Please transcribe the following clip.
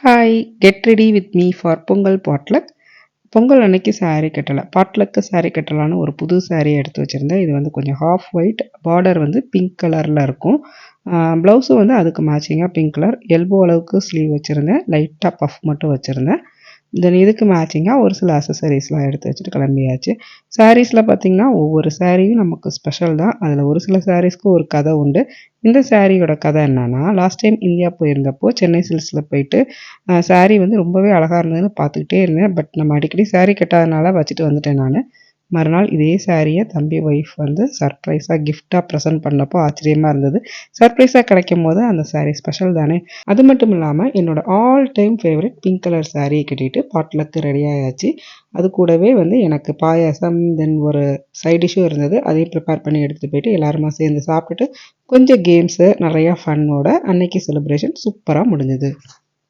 Hi, get ready with me for Pongal potluck. Pongal அன்னைக்கு saree கட்டலை, பாட்லக்கு saree கட்டலான்னு ஒரு புது saree எடுத்து வச்சுருந்தேன். இது வந்து கொஞ்சம் ஹாஃப் ஒயிட், பார்டர் வந்து பிங்க் கலரில் இருக்கும். ப்ளவுஸும் வந்து அதுக்கு மேட்சிங்காக பிங்க் கலர், எல்போ அளவுக்கு ஸ்லீவ் வச்சுருந்தேன், லைட்டாக பஃப் மட்டும் வச்சுருந்தேன். தென் இதுக்கு மேட்சிங்காக ஒரு சில அசசரிஸ்லாம் எடுத்து வச்சுட்டு கிளம்பியாச்சு. சாரீஸில் பார்த்திங்கன்னா ஒவ்வொரு சாரியும் நமக்கு ஸ்பெஷல் தான். அதில் ஒரு சில சாரீஸ்க்கு ஒரு கதை உண்டு. இந்த சாரியோட கதை என்னன்னா, லாஸ்ட் டைம் இந்தியா போயிருந்தப்போ சென்னை சில்க்ஸில் போயிட்டு சாரீ வந்து ரொம்பவே அழகாக இருந்ததுன்னு பார்த்துக்கிட்டே இருந்தேன். பட் நம்ம அடிக்கடி சாரீ கட்டாதனால வச்சுட்டு வந்துட்டேன் நான். மறுநாள் இதே சாரியை தம்பி ஒய்ஃப் வந்து சர்ப்ரைஸாக கிஃப்டாக ப்ரெசென்ட் பண்ணப்போ ஆச்சரியமாக இருந்தது. சர்ப்ரைஸாக கிடைக்கும் போது அந்த சாரீ ஸ்பெஷல் தானே. அது மட்டும் இல்லாமல் என்னோடய all time favourite pink colour சாரியை கட்டிட்டு பாட்லக்கு ரெடி ஆயாச்சு. அது கூடவே வந்து எனக்கு பாயாசம், தென் ஒரு சைட் டிஷ்ஷும் இருந்தது. அதையும் ப்ரிப்பேர் பண்ணி எடுத்துகிட்டு போயிட்டு எல்லாருமா சேர்ந்து சாப்பிட்டுட்டு கொஞ்சம் கேம்ஸு நிறையா ஃபன்னோட அன்னைக்கு செலிப்ரேஷன் சூப்பராக முடிஞ்சது.